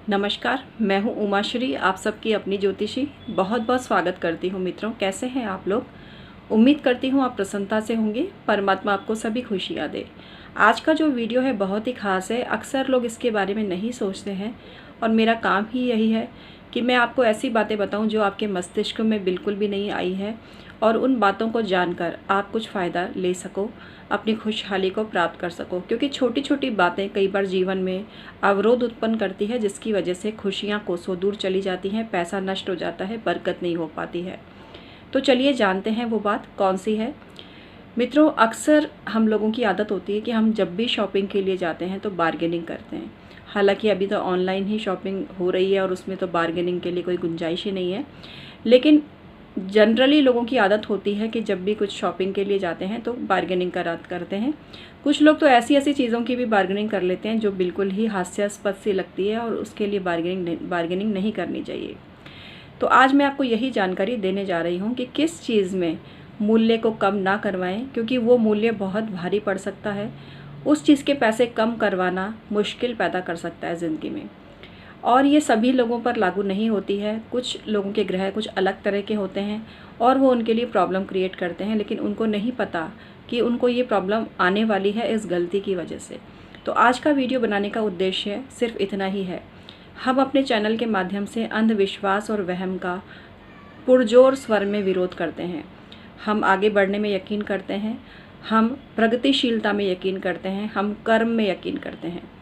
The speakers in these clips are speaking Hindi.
नमस्कार, मैं हूँ उमाश्री, आप सबकी अपनी ज्योतिषी। बहुत बहुत स्वागत करती हूँ मित्रों। कैसे हैं आप लोग? उम्मीद करती हूँ आप प्रसन्नता से होंगे। परमात्मा आपको सभी खुशियाँ दे। आज का जो वीडियो है बहुत ही खास है। अक्सर लोग इसके बारे में नहीं सोचते हैं और मेरा काम ही यही है कि मैं आपको ऐसी बातें बताऊँ जो आपके मस्तिष्क में बिल्कुल भी नहीं आई है और उन बातों को जानकर आप कुछ फ़ायदा ले सको, अपनी खुशहाली को प्राप्त कर सको। क्योंकि छोटी छोटी बातें कई बार जीवन में अवरोध उत्पन्न करती है, जिसकी वजह से खुशियाँ कोसों दूर चली जाती हैं, पैसा नष्ट हो जाता है, बरकत नहीं हो पाती है। तो चलिए जानते हैं वो बात कौन सी है। मित्रों, अक्सर हम लोगों की आदत होती है कि हम जब भी शॉपिंग के लिए जाते हैं तो बार्गेनिंग करते हैं। हालांकि अभी तो ऑनलाइन ही शॉपिंग हो रही है और उसमें तो बार्गेनिंग के लिए कोई गुंजाइश ही नहीं है, लेकिन जनरली लोगों की आदत होती है कि जब भी कुछ शॉपिंग के लिए जाते हैं तो बार्गेनिंग करते हैं। कुछ लोग तो ऐसी ऐसी चीज़ों की भी बार्गेनिंग कर लेते हैं जो बिल्कुल ही हास्यास्पद सी लगती है और उसके लिए बार्गेनिंग नहीं करनी चाहिए। तो आज मैं आपको यही जानकारी देने जा रही हूँ कि किस चीज़ में मूल्य को कम ना करवाएं, क्योंकि वो मूल्य बहुत भारी पड़ सकता है। उस चीज़ के पैसे कम करवाना मुश्किल पैदा कर सकता है ज़िंदगी में। और ये सभी लोगों पर लागू नहीं होती है। कुछ लोगों के ग्रह कुछ अलग तरह के होते हैं और वो उनके लिए प्रॉब्लम क्रिएट करते हैं, लेकिन उनको नहीं पता कि उनको ये प्रॉब्लम आने वाली है इस गलती की वजह से। तो आज का वीडियो बनाने का उद्देश्य सिर्फ इतना ही है। हम अपने चैनल के माध्यम से अंधविश्वास और वहम का पुरजोर स्वर में विरोध करते हैं। हम आगे बढ़ने में यकीन करते हैं, हम प्रगतिशीलता में यकीन करते हैं, हम कर्म में यकीन करते हैं।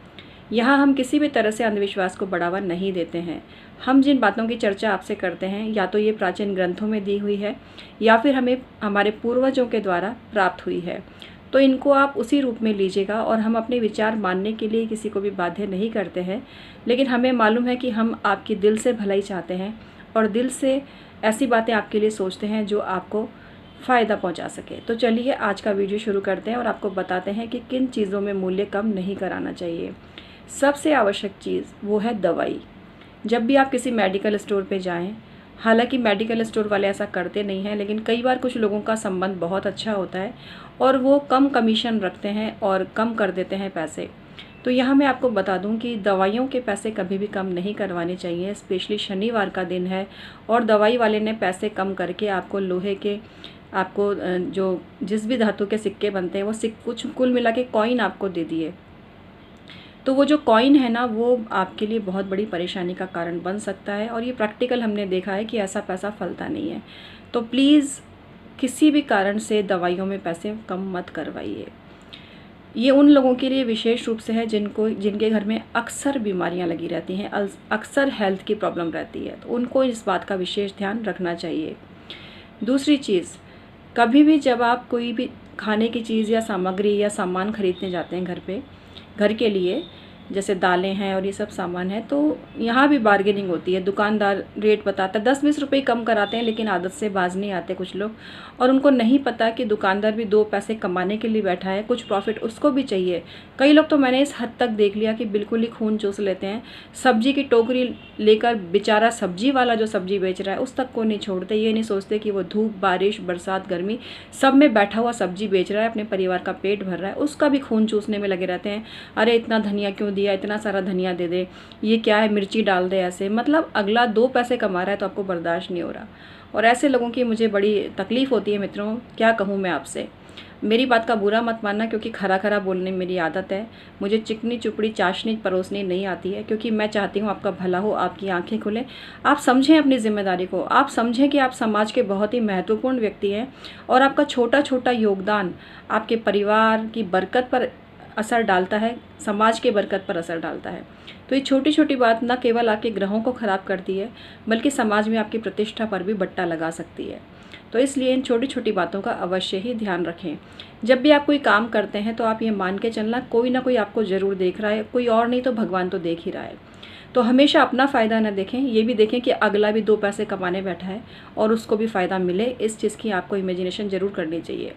यहाँ हम किसी भी तरह से अंधविश्वास को बढ़ावा नहीं देते हैं। हम जिन बातों की चर्चा आपसे करते हैं या तो ये प्राचीन ग्रंथों में दी हुई है या फिर हमें हमारे पूर्वजों के द्वारा प्राप्त हुई है, तो इनको आप उसी रूप में लीजिएगा। और हम अपने विचार मानने के लिए किसी को भी बाध्य नहीं करते हैं, लेकिन हमें मालूम है कि हम आपकी दिल से भलाई चाहते हैं और दिल से ऐसी बातें आपके लिए सोचते हैं जो आपको फ़ायदा पहुंचा सके। तो चलिए आज का वीडियो शुरू करते हैं और आपको बताते हैं कि किन चीज़ों में मूल्य कम नहीं कराना चाहिए। सबसे आवश्यक चीज़ वो है दवाई। जब भी आप किसी मेडिकल स्टोर पे जाएं, हालांकि मेडिकल स्टोर वाले ऐसा करते नहीं हैं, लेकिन कई बार कुछ लोगों का संबंध बहुत अच्छा होता है और वो कम कमीशन रखते हैं और कम कर देते हैं पैसे। तो यहाँ मैं आपको बता दूं कि दवाइयों के पैसे कभी भी कम नहीं करवाने चाहिए। स्पेशली शनिवार का दिन है और दवाई वाले ने पैसे कम करके आपको लोहे के, आपको जो जिस भी धातु के सिक्के बनते हैं वो कुछ कुल मिला के कॉइन आपको दे दिए। तो वो जो कॉइन है ना, वो आपके लिए बहुत बड़ी परेशानी का कारण बन सकता है और ये प्रैक्टिकल हमने देखा है कि ऐसा पैसा फलता नहीं है। तो प्लीज़ किसी भी कारण से दवाइयों में पैसे कम मत करवाइए। ये उन लोगों के लिए विशेष रूप से है जिनके घर में अक्सर बीमारियां लगी रहती हैं, अक्सर हेल्थ की प्रॉब्लम रहती है, तो उनको इस बात का विशेष ध्यान रखना चाहिए। दूसरी चीज़, कभी भी जब आप कोई भी खाने की चीज़ या सामग्री या सामान खरीदने जाते हैं घर के लिए, जैसे दालें हैं और ये सब सामान है, तो यहाँ भी बार्गेनिंग होती है। दुकानदार रेट बताता है, 10-20 रुपये कम कराते हैं, लेकिन आदत से बाज नहीं आते कुछ लोग, और उनको नहीं पता कि दुकानदार भी 2 पैसे कमाने के लिए बैठा है, कुछ प्रॉफिट उसको भी चाहिए। कई लोग तो मैंने इस हद तक देख लिया कि बिल्कुल ही खून चूस लेते हैं। सब्जी की टोकरी लेकर बेचारा सब्जी वाला जो सब्जी बेच रहा है उस तक को नहीं छोड़ते। ये नहीं सोचते कि वो धूप, बारिश, बरसात, गर्मी सब में बैठा हुआ सब्जी बेच रहा है, अपने परिवार का पेट भर रहा है, उसका भी खून चूसने में लगे रहते हैं। अरे इतना धनिया क्यों दिया, इतना सारा धनिया दे दे, ये क्या है, मिर्ची डाल दे। ऐसे मतलब अगला 2 पैसे कमा रहा है तो आपको बर्दाश्त नहीं हो रहा। और ऐसे लोगों की मुझे बड़ी तकलीफ़ होती है मित्रों। क्या कहूँ मैं आपसे, मेरी बात का बुरा मत मानना, क्योंकि खरा खरा बोलने में मेरी आदत है। मुझे चिकनी चुपड़ी चाशनी परोसनी नहीं आती है, क्योंकि मैं चाहती हूँ आपका भला हो, आपकी आंखें खुलें, आप समझें अपनी जिम्मेदारी को, आप समझें कि आप समाज के बहुत ही महत्वपूर्ण व्यक्ति हैं और आपका छोटा छोटा योगदान आपके परिवार की बरकत पर असर डालता है, समाज के बरकत पर असर डालता है। तो ये छोटी छोटी बात न केवल आपके ग्रहों को ख़राब करती है, बल्कि समाज में आपकी प्रतिष्ठा पर भी बट्टा लगा सकती है। तो इसलिए इन छोटी छोटी बातों का अवश्य ही ध्यान रखें। जब भी आप कोई काम करते हैं तो आप ये मान के चलना, कोई ना कोई आपको ज़रूर देख रहा है, कोई और नहीं तो भगवान तो देख ही रहा है। तो हमेशा अपना फ़ायदा न देखें, ये भी देखें कि अगला भी 2 पैसे कमाने बैठा है और उसको भी फ़ायदा मिले। इस चीज़ की आपको इमेजिनेशन ज़रूर करनी चाहिए।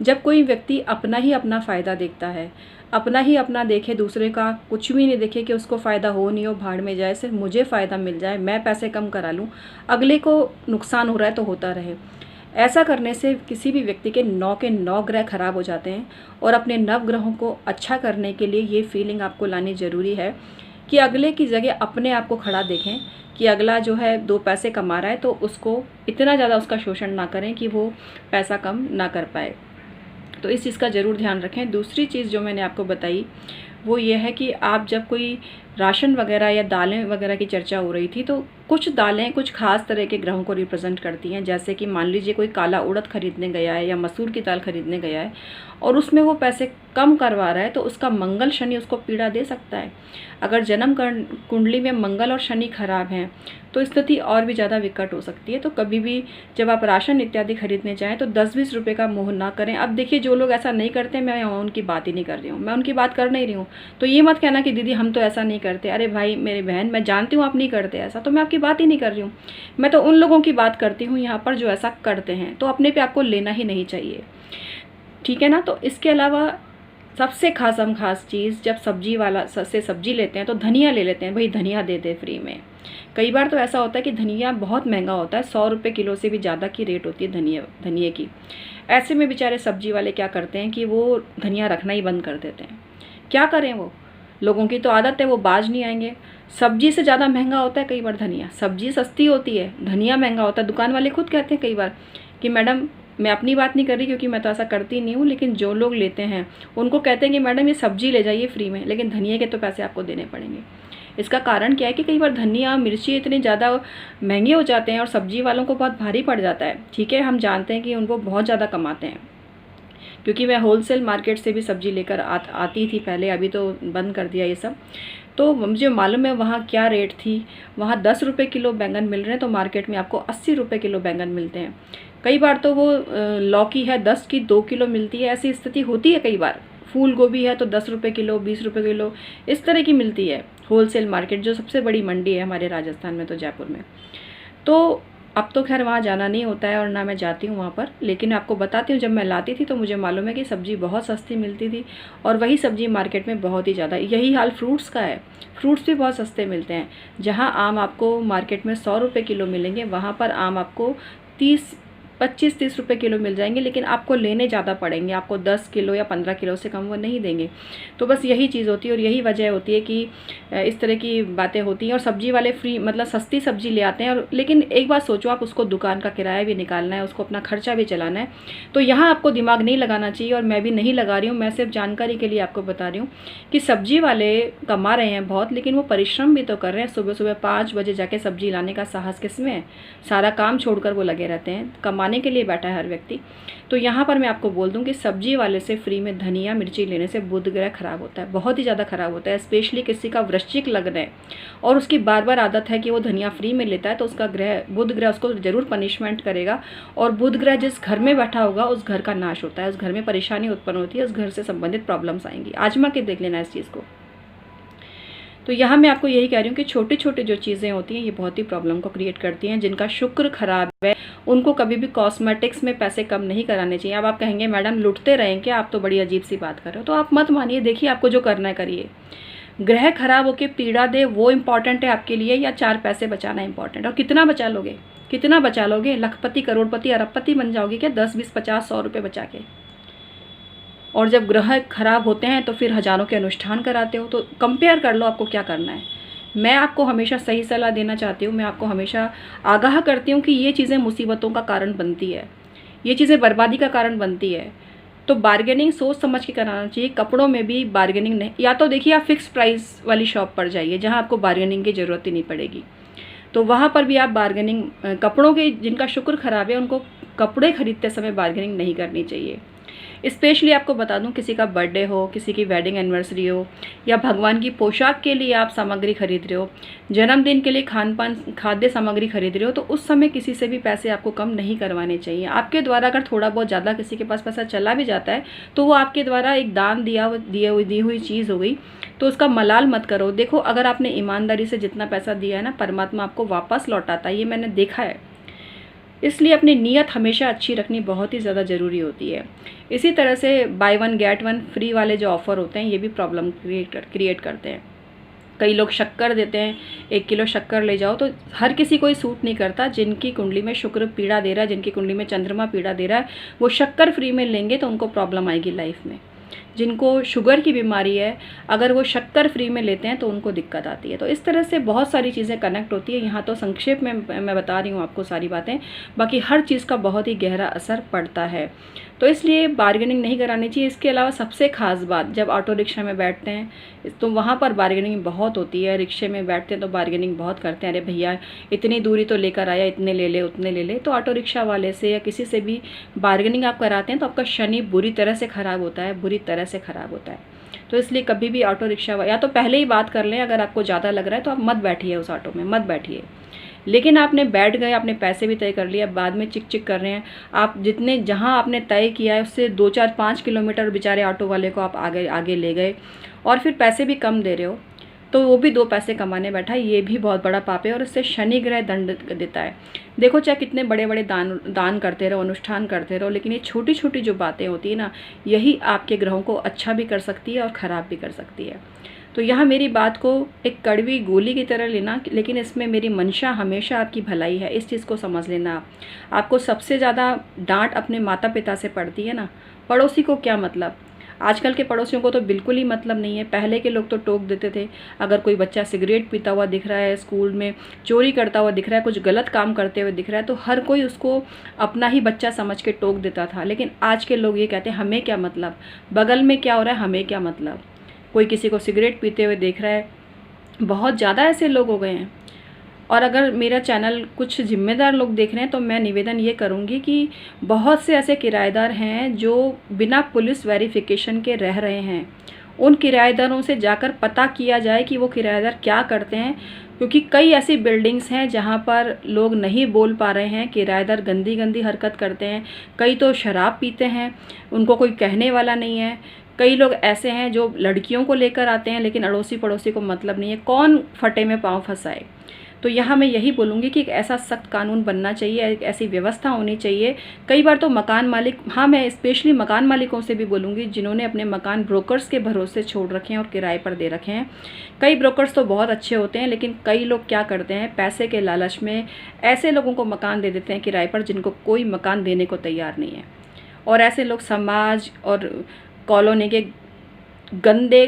जब कोई व्यक्ति अपना ही अपना फ़ायदा देखता है, अपना ही अपना देखे, दूसरे का कुछ भी नहीं देखे कि उसको फ़ायदा हो नहीं हो, भाड़ में जाए, सिर्फ मुझे फ़ायदा मिल जाए, मैं पैसे कम करा लूँ, अगले को नुकसान हो रहा है तो होता रहे, ऐसा करने से किसी भी व्यक्ति के 9 के 9 ग्रह खराब हो जाते हैं। और अपने नवग्रहों को अच्छा करने के लिए ये फीलिंग आपको लानी ज़रूरी है कि अगले की जगह अपने आप को खड़ा देखें कि अगला जो है 2 पैसे कमा रहा है तो उसको इतना ज़्यादा उसका शोषण ना करें कि वो पैसा कम ना कर पाए। तो इस चीज़ का ज़रूर ध्यान रखें। दूसरी चीज़ जो मैंने आपको बताई वो ये है कि आप जब कोई राशन वगैरह या दालें वगैरह की चर्चा हो रही थी, तो कुछ दालें कुछ खास तरह के ग्रहों को रिप्रेजेंट करती हैं। जैसे कि मान लीजिए कोई काला उड़द खरीदने गया है या मसूर की दाल खरीदने गया है और उसमें वो पैसे कम करवा रहा है, तो उसका मंगल शनि उसको पीड़ा दे सकता है। अगर जन्म कुंडली में मंगल और शनि खराब हैं तो स्थिति और भी ज़्यादा विकट हो सकती है। तो कभी भी जब आप राशन इत्यादि खरीदने जाएँ तो 10-20 रुपये का मोह ना करें। अब देखिए, जो लोग ऐसा नहीं करते, मैं उनकी बात ही नहीं कर रही हूँ, मैं उनकी बात कर नहीं रही हूँ। तो ये मत कहना कि दीदी हम तो ऐसा नहीं करते। अरे भाई मेरी बहन, मैं जानती हूँ आप नहीं करते ऐसा, तो मैं आपकी बात ही नहीं कर रही हूँ। मैं तो उन लोगों की बात करती हूँ यहाँ पर जो ऐसा करते हैं। तो अपने पे आपको लेना ही नहीं चाहिए, ठीक है ना। तो इसके अलावा सबसे खास चीज़, जब सब्जी वाला से सब्जी लेते हैं तो धनिया ले लेते हैं, भाई धनिया दे दे फ्री में। कई बार तो ऐसा होता है कि धनिया बहुत महंगा होता है, 100 रुपये किलो से भी ज़्यादा की रेट होती है धनिया की। ऐसे में बेचारे सब्जी वाले क्या करते हैं कि वो धनिया रखना ही बंद कर देते हैं। क्या करें, वो लोगों की तो आदत है, वो बाज नहीं आएंगे। सब्जी से ज़्यादा महंगा होता है कई बार धनिया। सब्जी सस्ती होती है, धनिया महंगा होता है। दुकान वाले खुद कहते हैं कई बार कि मैडम, मैं अपनी बात नहीं कर रही क्योंकि मैं तो ऐसा करती नहीं हूँ, लेकिन जो लोग लेते हैं उनको कहते हैं कि मैडम ये सब्जी ले जाइए फ्री में, लेकिन धनिया के तो पैसे आपको देने पड़ेंगे। इसका कारण क्या है कि कई बार धनिया मिर्ची इतने ज़्यादा महंगे हो जाते हैं और सब्जी वालों को बहुत भारी पड़ जाता है। ठीक है, हम जानते हैं कि उनको बहुत ज़्यादा कमाते हैं, क्योंकि मैं होलसेल मार्केट से भी सब्जी लेकर आती थी पहले, अभी तो बंद कर दिया ये सब। तो मुझे मालूम है वहाँ क्या रेट थी। वहाँ 10 रुपये किलो बैंगन मिल रहे हैं, तो मार्केट में आपको 80 रुपये किलो बैंगन मिलते हैं। कई बार तो वो लौकी है 10 की 2 किलो मिलती है, ऐसी स्थिति होती है। कई बार फूल गोभी है तो 10 रुपये किलो, 20 रुपये किलो, इस तरह की मिलती है होलसेल मार्केट, जो सबसे बड़ी मंडी है हमारे राजस्थान में, तो जयपुर में। तो अब तो खैर वहाँ जाना नहीं होता है और ना मैं जाती हूँ वहाँ पर, लेकिन आपको बताती हूँ जब मैं लाती थी तो मुझे मालूम है कि सब्ज़ी बहुत सस्ती मिलती थी और वही सब्ज़ी मार्केट में बहुत ही ज़्यादा। यही हाल फ्रूट्स का है, फ्रूट्स भी बहुत सस्ते मिलते हैं। जहाँ आम आपको मार्केट में 100 रुपये किलो मिलेंगे, वहाँ पर आम आपको 25-30 रुपये किलो मिल जाएंगे, लेकिन आपको लेने ज़्यादा पड़ेंगे। आपको 10 किलो या 15 किलो से कम वो नहीं देंगे। तो बस यही चीज़ होती है और यही वजह होती है कि इस तरह की बातें होती हैं। और सब्जी वाले फ्री मतलब सस्ती सब्जी ले आते हैं, और लेकिन एक बात सोचो आप, उसको दुकान का किराया भी निकालना है, उसको अपना खर्चा भी चलाना है। तो यहाँ आपको दिमाग नहीं लगाना चाहिए, और मैं भी नहीं लगा रही हूँ। मैं सिर्फ जानकारी के लिए आपको बता रही हूँ कि सब्जी वाले कमा रहे हैं बहुत, लेकिन वो परिश्रम भी तो कर रहे हैं। सुबह सुबह 5 बजे जाके सब्जी लाने का साहस किसमें है? सारा काम छोड़कर वो लगे रहते हैं, कमाने के लिए बैठा है हर व्यक्ति। तो यहाँ पर मैं आपको बोल दूं कि सब्जी वाले से फ्री में धनिया मिर्ची लेने से बुध ग्रह खराब होता है, बहुत ही ज़्यादा खराब होता है। स्पेशली किसी का वृश्चिक लग्न है और उसकी बार बार आदत है कि वो धनिया फ्री में लेता है, तो उसका ग्रह बुध ग्रह उसको जरूर पनिशमेंट करेगा। और बुध ग्रह जिस घर में बैठा होगा उस घर का नाश होता है, उस घर में परेशानी उत्पन्न होती है, उस घर से संबंधित प्रॉब्लम्स आएंगी। आजमा के देख लेना इस चीज़ को। तो यहाँ मैं आपको यही कह रही हूँ कि छोटी छोटी जो चीज़ें होती हैं ये बहुत ही प्रॉब्लम को क्रिएट करती हैं। जिनका शुक्र खराब है उनको कभी भी कॉस्मेटिक्स में पैसे कम नहीं कराने चाहिए। अब आप कहेंगे मैडम लुटते रहें क्या, आप तो बड़ी अजीब सी बात कर रहे हो। तो आप मत मानिए, देखिए आपको जो करना है करिए। ग्रह खराब होकर पीड़ा दे वो इम्पॉर्टेंट है आपके लिए, या 4 पैसे बचाना इम्पॉर्टेंट? और कितना बचा लोगे, कितना बचा लोगे? लखपति, करोड़पति, अरबपति बन जाओगे क्या 10, 20, 50, 100 रुपये बचा के? और जब ग्रह खराब होते हैं तो फिर हजारों के अनुष्ठान कराते हो। तो कंपेयर कर लो आपको क्या करना है। मैं आपको हमेशा सही सलाह देना चाहती हूँ, मैं आपको हमेशा आगाह करती हूँ कि ये चीज़ें मुसीबतों का कारण बनती है, ये चीज़ें बर्बादी का कारण बनती है। तो बार्गेनिंग सोच समझ के कराना चाहिए। कपड़ों में भी बार्गेनिंग नहीं, या तो देखिए आप फिक्स प्राइस वाली शॉप पर जाइए जहाँ आपको बार्गेनिंग की ज़रूरत ही नहीं पड़ेगी, तो वहाँ पर भी आप बार्गेनिंग, कपड़ों के जिनका शुक्र खराब है उनको कपड़े खरीदते समय बार्गेनिंग नहीं करनी चाहिए। स्पेशली आपको बता दूं, किसी का बर्थडे हो, किसी की वेडिंग एनिवर्सरी हो, या भगवान की पोशाक के लिए आप सामग्री खरीद रहे हो, जन्मदिन के लिए खान पान खाद्य सामग्री खरीद रहे हो, तो उस समय किसी से भी पैसे आपको कम नहीं करवाने चाहिए। आपके द्वारा अगर थोड़ा बहुत ज़्यादा किसी के पास पैसा चला भी जाता है तो वो आपके द्वारा एक दान दी हुई चीज़ हो गई, तो उसका मलाल मत करो। देखो अगर आपने ईमानदारी से जितना पैसा दिया है ना, परमात्मा आपको वापस लौटाता है, ये मैंने देखा है। इसलिए अपनी नीयत हमेशा अच्छी रखनी बहुत ही ज़्यादा ज़रूरी होती है। इसी तरह से बाय 1 गेट 1 फ्री वाले जो ऑफ़र होते हैं ये भी प्रॉब्लम क्रिएट करते हैं। कई लोग शक्कर देते हैं, 1 किलो शक्कर ले जाओ, तो हर किसी को ही सूट नहीं करता। जिनकी कुंडली में शुक्र पीड़ा दे रहा है, जिनकी कुंडली में चंद्रमा पीड़ा दे रहा है, वो शक्कर फ्री में लेंगे तो उनको प्रॉब्लम आएगी लाइफ में। जिनको शुगर की बीमारी है, अगर वो शक्कर फ्री में लेते हैं तो उनको दिक्कत आती है। तो इस तरह से बहुत सारी चीज़ें कनेक्ट होती है। यहाँ तो संक्षेप में मैं बता रही हूँ आपको सारी बातें, बाकी हर चीज़ का बहुत ही गहरा असर पड़ता है। तो इसलिए बार्गेनिंग नहीं करानी चाहिए। इसके अलावा सबसे ख़ास बात, जब ऑटो रिक्शा में बैठते हैं तो वहाँ पर बार्गेनिंग बहुत होती है। रिक्शे में बैठते हैं तो बार्गेनिंग बहुत करते हैं, अरे भैया इतनी दूरी तो लेकर आया, इतने ले ले, उतने ले ले। तो ऑटो रिक्शा वाले से या किसी से भी बार्गेनिंग आप कराते हैं तो आपका शनि बुरी तरह से ख़राब होता है, बुरी तरह से ख़राब होता है। तो इसलिए कभी भी ऑटो रिक्शा या तो पहले ही बात कर लें, अगर आपको ज़्यादा लग रहा है तो आप मत बैठिए उस ऑटो में, मत बैठिए। लेकिन आपने बैठ गए, आपने पैसे भी तय कर लिया, बाद में चिक चिक कर रहे हैं आप, जितने जहां आपने तय किया है उससे 2 4 5 किलोमीटर बेचारे ऑटो वाले को आप आगे आगे ले गए और फिर पैसे भी कम दे रहे हो, तो वो भी 2 पैसे कमाने बैठा है, ये भी बहुत बड़ा पाप है और इससे शनि ग्रह दंड देता है। देखो चाहे कितने बड़े बड़े दान करते रहो, अनुष्ठान करते रहो, लेकिन ये छोटी छोटी जो बातें होती है ना, यही आपके ग्रहों को अच्छा भी कर सकती है और ख़राब भी कर सकती है। तो यहाँ मेरी बात को एक कड़वी गोली की तरह लेना, लेकिन इसमें मेरी मंशा हमेशा आपकी भलाई है, इस चीज़ को समझ लेना आप। आपको सबसे ज़्यादा डांट अपने माता पिता से पड़ती है ना, पड़ोसी को क्या मतलब। आजकल के पड़ोसियों को तो बिल्कुल ही मतलब नहीं है। पहले के लोग तो टोक देते थे, अगर कोई बच्चा सिगरेट पीता हुआ दिख रहा है, स्कूल में चोरी करता हुआ दिख रहा है, कुछ गलत काम करते हुए दिख रहा है, तो हर कोई उसको अपना ही बच्चा समझ के टोक देता था। लेकिन आज के लोग ये कहते हैं हमें क्या मतलब, बगल में क्या हो रहा है हमें क्या मतलब। कोई किसी को सिगरेट पीते हुए देख रहा है, बहुत ज़्यादा ऐसे लोग हो गए हैं। और अगर मेरा चैनल कुछ ज़िम्मेदार लोग देख रहे हैं तो मैं निवेदन ये करूँगी कि बहुत से ऐसे किराएदार हैं जो बिना पुलिस वेरिफिकेशन के रह रहे हैं। उन किराएदारों से जाकर पता किया जाए कि वो किराएदार क्या करते हैं, क्योंकि कई ऐसी बिल्डिंग्स हैं जहाँ पर लोग नहीं बोल पा रहे हैं, किराएदार गंदी गंदी हरकत करते हैं, कई तो शराब पीते हैं, उनको कोई कहने वाला नहीं है। कई लोग ऐसे हैं जो लड़कियों को लेकर आते हैं लेकिन अड़ोसी पड़ोसी को मतलब नहीं है, कौन फटे में पाँव फंसाए। तो यहाँ मैं यही बोलूँगी कि एक ऐसा सख्त कानून बनना चाहिए, एक ऐसी व्यवस्था होनी चाहिए। कई बार तो मकान मालिक, हाँ मैं स्पेशली मकान मालिकों से भी बोलूँगी जिन्होंने अपने मकान ब्रोकर्स के भरोसे छोड़ रखे हैं और किराए पर दे रखे हैं। कई ब्रोकर्स तो बहुत अच्छे होते हैं, लेकिन कई लोग क्या करते हैं, पैसे के लालच में ऐसे लोगों को मकान दे देते हैं किराए पर जिनको कोई मकान देने को तैयार नहीं है। और ऐसे लोग समाज और कॉलोनी के गंदे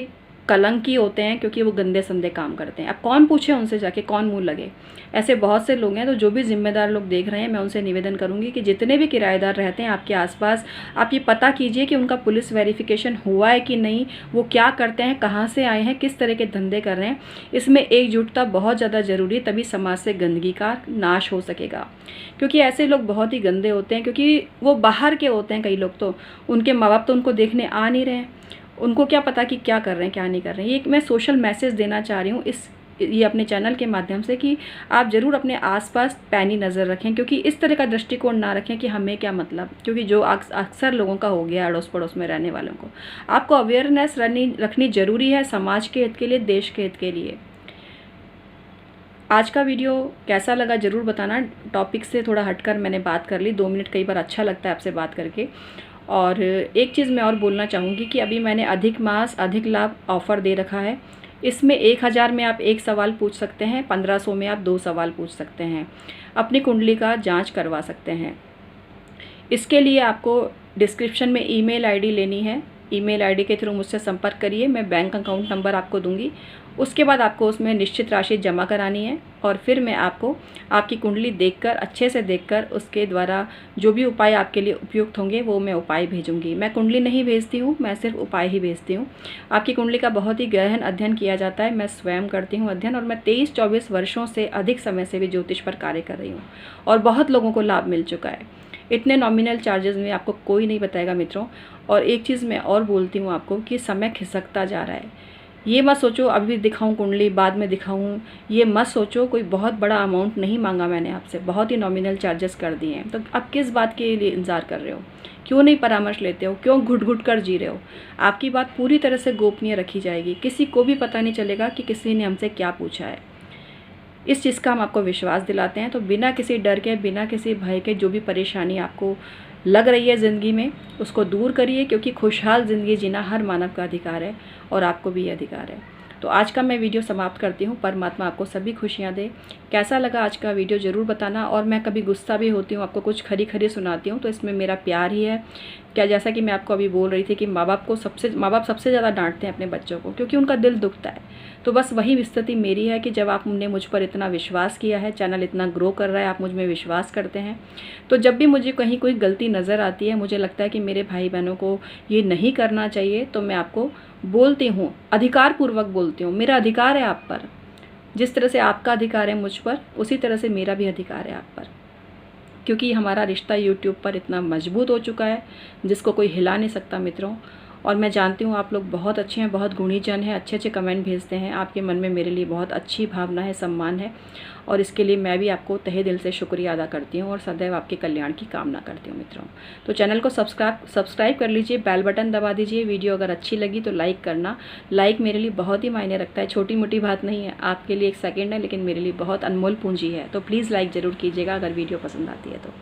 कलंकी होते हैं, क्योंकि वो गंदे संदे काम करते हैं। अब कौन पूछे उनसे जाके, कौन मुंह लगे। ऐसे बहुत से लोग हैं। तो जो भी जिम्मेदार लोग देख रहे हैं, मैं उनसे निवेदन करूंगी कि जितने भी किराएदार रहते हैं आपके आसपास, आप ये पता कीजिए कि उनका पुलिस वेरिफिकेशन हुआ है कि नहीं, वो क्या करते हैं, कहाँ से आए हैं, किस तरह के धंधे कर रहे हैं। इसमें एकजुटता बहुत ज़्यादा ज़रूरी है, तभी समाज से गंदगी का नाश हो सकेगा। क्योंकि ऐसे लोग बहुत ही गंदे होते हैं, क्योंकि वो बाहर के होते हैं। कई लोग तो उनके माँ बाप तो उनको देखने आ नहीं रहे हैं, उनको क्या पता कि क्या कर रहे हैं क्या नहीं कर रहे हैं। ये मैं सोशल मैसेज देना चाह रही हूँ ये अपने चैनल के माध्यम से, कि आप ज़रूर अपने आसपास पैनी नज़र रखें, क्योंकि इस तरह का दृष्टिकोण ना रखें कि हमें क्या मतलब। क्योंकि जो अक्सर लोगों का हो गया, अड़ोस पड़ोस में रहने वालों को, आपको अवेयरनेस रखनी ज़रूरी है, समाज के हित के लिए, देश के हित के लिए। आज का वीडियो कैसा लगा ज़रूर बताना। टॉपिक से थोड़ा हटकर मैंने बात कर ली, 2 मिनट कई बार अच्छा लगता है आपसे बात करके। और एक चीज़ मैं और बोलना चाहूँगी कि अभी मैंने अधिक मास अधिक लाभ ऑफ़र दे रखा है। इसमें 1000 में आप 1 सवाल पूछ सकते हैं, 1500 में आप 2 सवाल पूछ सकते हैं, अपनी कुंडली का जांच करवा सकते हैं। इसके लिए आपको डिस्क्रिप्शन में ईमेल आईडी लेनी है, ईमेल आईडी के थ्रू मुझसे संपर्क करिए। मैं बैंक अकाउंट नंबर आपको दूंगी। उसके बाद आपको उसमें निश्चित राशि जमा करानी है और फिर मैं आपको आपकी कुंडली देखकर, अच्छे से देखकर, उसके द्वारा जो भी उपाय आपके लिए उपयुक्त होंगे वो मैं उपाय भेजूंगी। मैं कुंडली नहीं भेजती हूँ, मैं सिर्फ उपाय ही भेजती हूँ। आपकी कुंडली का बहुत ही गहन अध्ययन किया जाता है, मैं स्वयं करती हूँ अध्ययन, और मैं 23-24 वर्षों से अधिक समय से भी ज्योतिष पर कार्य कर रही हूँ और बहुत लोगों को लाभ मिल चुका है। इतने नॉमिनल चार्जेस में आपको कोई नहीं बताएगा मित्रों। और एक चीज़ मैं और बोलती हूँ आपको कि समय खिसकता जा रहा है। ये मत सोचो अभी दिखाऊं कुंडली बाद में दिखाऊं, ये मत सोचो। कोई बहुत बड़ा अमाउंट नहीं मांगा मैंने आपसे, बहुत ही नॉमिनल चार्जेस कर दिए हैं। तो अब किस बात के लिए इंतज़ार कर रहे हो, क्यों नहीं परामर्श लेते हो, क्यों घुट घुट कर जी रहे हो। आपकी बात पूरी तरह से गोपनीय रखी जाएगी, किसी को भी पता नहीं चलेगा कि किसी ने हमसे क्या पूछा है। इस चीज़ का हम आपको विश्वास दिलाते हैं। तो बिना किसी डर के, बिना किसी भय के, जो भी परेशानी आपको लग रही है ज़िंदगी में, उसको दूर करिए, क्योंकि खुशहाल ज़िंदगी जीना हर मानव का अधिकार है और आपको भी अधिकार है। तो आज का मैं वीडियो समाप्त करती हूँ। परमात्मा आपको सभी खुशियाँ दे। कैसा लगा आज का वीडियो ज़रूर बताना। और मैं कभी गुस्सा भी होती हूँ, आपको कुछ खरी खरी सुनाती हूँ, तो इसमें मेरा प्यार ही है। क्या, जैसा कि मैं आपको अभी बोल रही थी कि माँ बाप सबसे ज़्यादा डांटते हैं अपने बच्चों को, क्योंकि उनका दिल दुखता है। तो बस वही स्थिति मेरी है कि जब आपने मुझ पर इतना विश्वास किया है, चैनल इतना ग्रो कर रहा है, आप मुझ में विश्वास करते हैं, तो जब भी मुझे कहीं कोई गलती नज़र आती है, मुझे लगता है कि मेरे भाई बहनों को ये नहीं करना चाहिए, तो मैं आपको बोलती हूँ, अधिकारपूर्वक बोलती हूँ। मेरा अधिकार है आप पर, जिस तरह से आपका अधिकार है मुझ पर, उसी तरह से मेरा भी अधिकार है आप पर, क्योंकि हमारा रिश्ता यूट्यूब पर इतना मजबूत हो चुका है जिसको कोई हिला नहीं सकता मित्रों। और मैं जानती हूँ आप लोग बहुत अच्छे हैं, बहुत गुणी जन हैं, अच्छे अच्छे कमेंट भेजते हैं। आपके मन में मेरे लिए बहुत अच्छी भावना है, सम्मान है, और इसके लिए मैं भी आपको तहे दिल से शुक्रिया अदा करती हूँ और सदैव आपके कल्याण की कामना करती हूँ मित्रों। तो चैनल को सब्सक्राइब कर लीजिए, बेल बटन दबा दीजिए। वीडियो अगर अच्छी लगी तो लाइक करना। लाइक मेरे लिए बहुत ही मायने रखता है, छोटी मोटी बात नहीं है। आपके लिए 1 सेकेंड है, लेकिन मेरे लिए बहुत अनमोल पूंजी है। तो प्लीज़ लाइक ज़रूर कीजिएगा अगर वीडियो पसंद आती है तो।